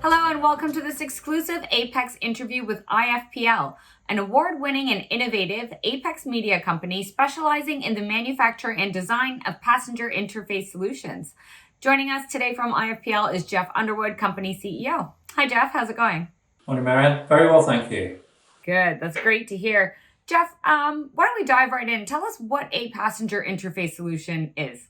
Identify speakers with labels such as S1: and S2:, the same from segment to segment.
S1: Hello and welcome to this exclusive Apex interview with IFPL, an award-winning and innovative Apex media company specializing in the manufacture and design of passenger interface solutions. Joining us today from IFPL is Geoff Underwood, company CEO. Hi Geoff, how's it going?
S2: Morning, Maryann. Very well, thank you.
S1: Good, that's great to hear. Geoff, why don't we dive right in? Tell us what a passenger interface solution is.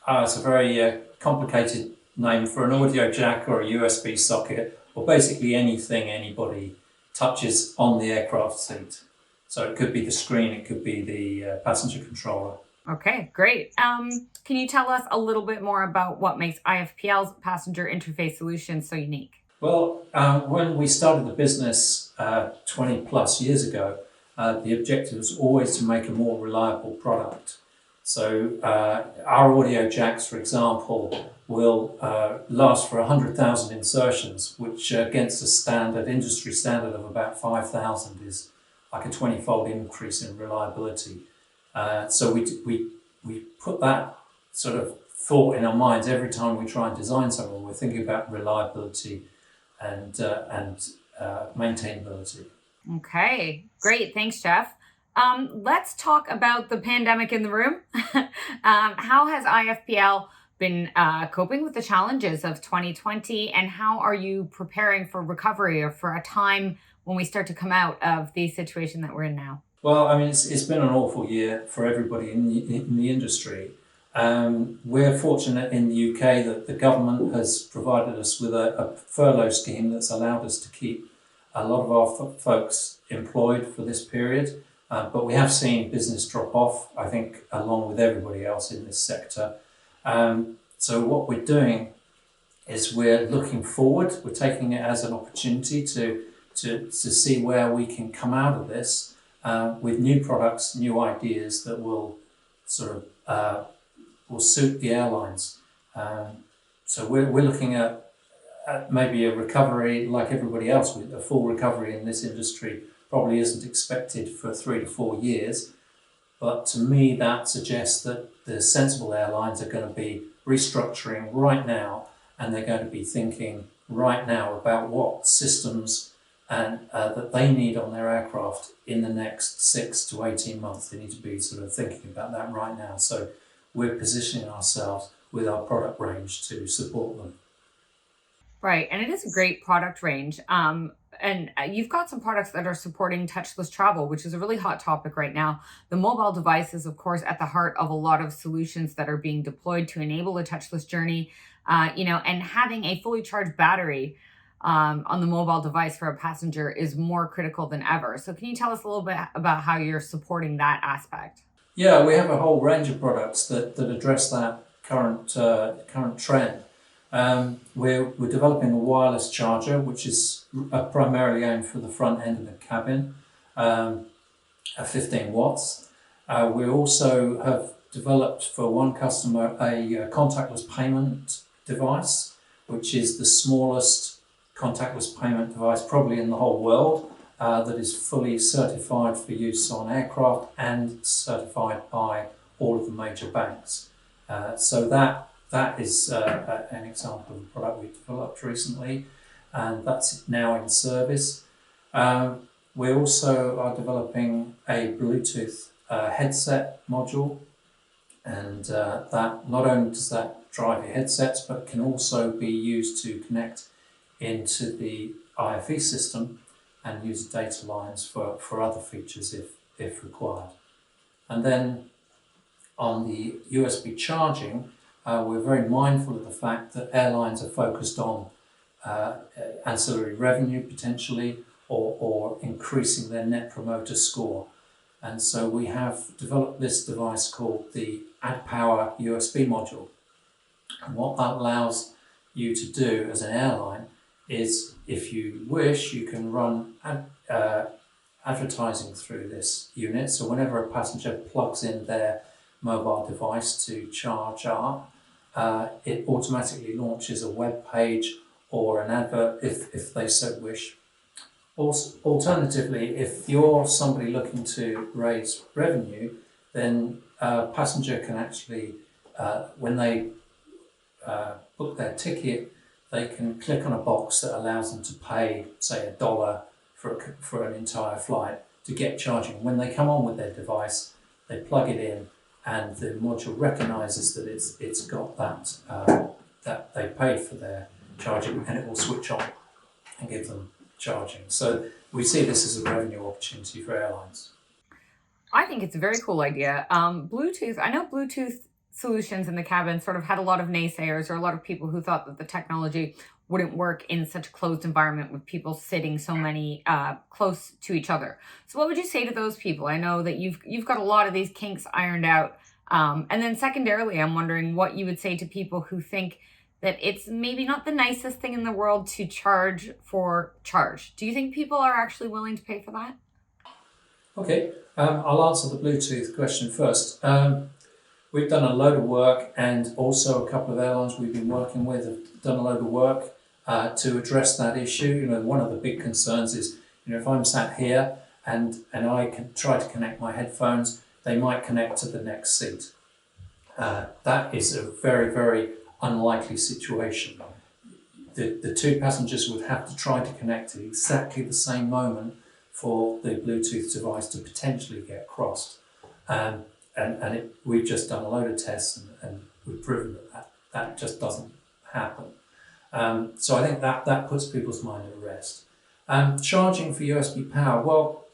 S2: It's a very complicated name for an audio jack or a USB socket, or basically anything anybody touches on the aircraft seat. So it could be the screen, it could be the passenger controller.
S1: Okay, great. Can you tell us a little bit more about what makes IFPL's passenger interface solution so unique?
S2: Well, when we started the business 20 plus years ago, the objective was always to make a more reliable product. So our audio jacks, for example, will last for 100,000 insertions, which against a industry standard of about 5,000 is like a 20-fold increase in reliability. So we put that sort of thought in our minds every time we try and design something. We're thinking about reliability and maintainability.
S1: Okay, great. Thanks, Geoff. Let's talk about the pandemic in the room. How has IFPL been coping with the challenges of 2020, and how are you preparing for recovery or for a time when we start to come out of the situation that we're in now?
S2: Well, I mean, it's been an awful year for everybody in the industry. We're fortunate in the UK that the government has provided us with a furlough scheme that's allowed us to keep a lot of our folks employed for this period. But we have seen business drop off, I think, along with everybody else in this sector. So what we're doing is we're looking forward. We're taking it as an opportunity to see where we can come out of this with new products, new ideas that will sort of will suit the airlines. So we're looking at maybe a recovery like everybody else. A full recovery in this industry probably isn't expected for 3 to 4 years. But to me, that suggests that the sensible airlines are going to be restructuring right now, and they're going to be thinking right now about what systems and that they need on their aircraft in the next 6 to 18 months. They need to be sort of thinking about that right now. So we're positioning ourselves with our product range to support them.
S1: Right, and it is a great product range. And you've got some products that are supporting touchless travel, which is a really hot topic right now. The mobile device is, of course, at the heart of a lot of solutions that are being deployed to enable a touchless journey. And having a fully charged battery on the mobile device for a passenger is more critical than ever. So can you tell us a little bit about how you're supporting that aspect?
S2: Yeah, we have a whole range of products that address that current trend. We're developing a wireless charger, which is primarily aimed for the front end of the cabin, at 15 watts. We also have developed for one customer a contactless payment device, which is the smallest contactless payment device probably in the whole world, that is fully certified for use on aircraft and certified by all of the major banks. So that is an example of a product we developed recently, and that's now in service. We also are developing a Bluetooth headset module, and that not only does that drive your headsets, but can also be used to connect into the IFE system and use data lines for other features if required. And then on the USB charging, we're very mindful of the fact that airlines are focused on ancillary revenue potentially or increasing their net promoter score. And so we have developed this device called the Add Power USB module. And what that allows you to do as an airline is, if you wish, you can run advertising through this unit. So whenever a passenger plugs in their mobile device to charge up, it automatically launches a web page or an advert if they so wish. Also, alternatively, if you're somebody looking to raise revenue, then a passenger can actually, when they book their ticket, they can click on a box that allows them to pay, say, $1 for an entire flight to get charging. When they come on with their device, they plug it in, and the module recognises that it's got that they paid for their charging, and it will switch on and give them charging. So we see this as a revenue opportunity for airlines.
S1: I think it's a very cool idea. Bluetooth, I know Bluetooth solutions in the cabin sort of had a lot of naysayers or a lot of people who thought that the technology wouldn't work in such a closed environment with people sitting so many close to each other. So what would you say to those people? I know that you've got a lot of these kinks ironed out. And then secondarily, I'm wondering what you would say to people who think that it's maybe not the nicest thing in the world to charge for charge. Do you think people are actually willing to pay for that?
S2: Okay, I'll answer the Bluetooth question first. We've done a load of work, and also a couple of airlines we've been working with have done a load of work to address that issue. You know, one of the big concerns is, you know, if I'm sat here and I can try to connect my headphones, they might connect to the next seat. That is a very, very unlikely situation. The two passengers would have to try to connect at exactly the same moment for the Bluetooth device to potentially get crossed. We've just done a load of tests, and we've proven that just doesn't happen. So I think that puts people's mind at rest. Charging for USB power. Well,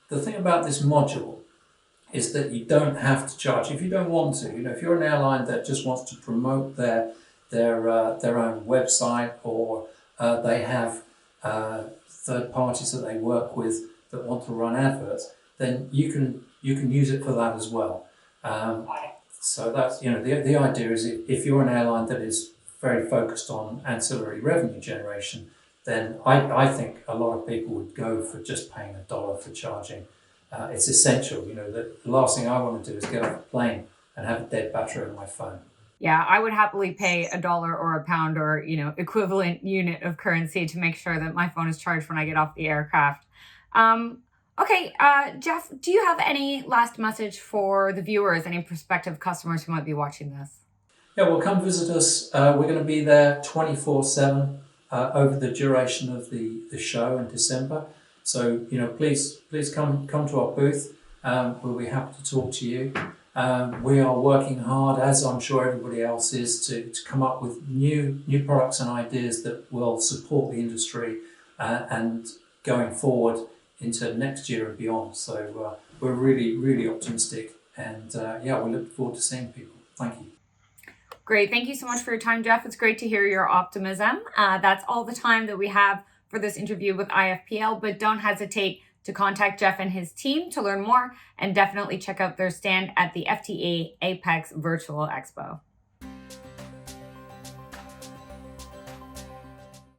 S2: the thing about this module is that you don't have to charge if you don't want to. You know, if you're an airline that just wants to promote their own website, or they have third parties that they work with that want to run adverts, then you can use it for that as well. So that's, you know, the idea is if you're an airline that is very focused on ancillary revenue generation, then I think a lot of people would go for just paying $1 for charging. It's essential. You know, the last thing I want to do is get off a plane and have a dead battery on my phone.
S1: Yeah, I would happily pay $1 or a pound or, equivalent unit of currency to make sure that my phone is charged when I get off the aircraft. Okay, Geoff, do you have any last message for the viewers, any prospective customers who might be watching this?
S2: Yeah, well, come visit us. We're going to be there 24/7 over the duration of the show in December. So, you know, please come to our booth. We'll be happy to talk to you. We are working hard, as I'm sure everybody else is, to come up with new products and ideas that will support the industry and going forward into next year and beyond. So we're really, really optimistic, and we look forward to seeing people. Thank you.
S1: Great. Thank you so much for your time, Geoff. It's great to hear your optimism. That's all the time that we have for this interview with IFPL, but don't hesitate to contact Geoff and his team to learn more, and definitely check out their stand at the FTA Apex Virtual Expo.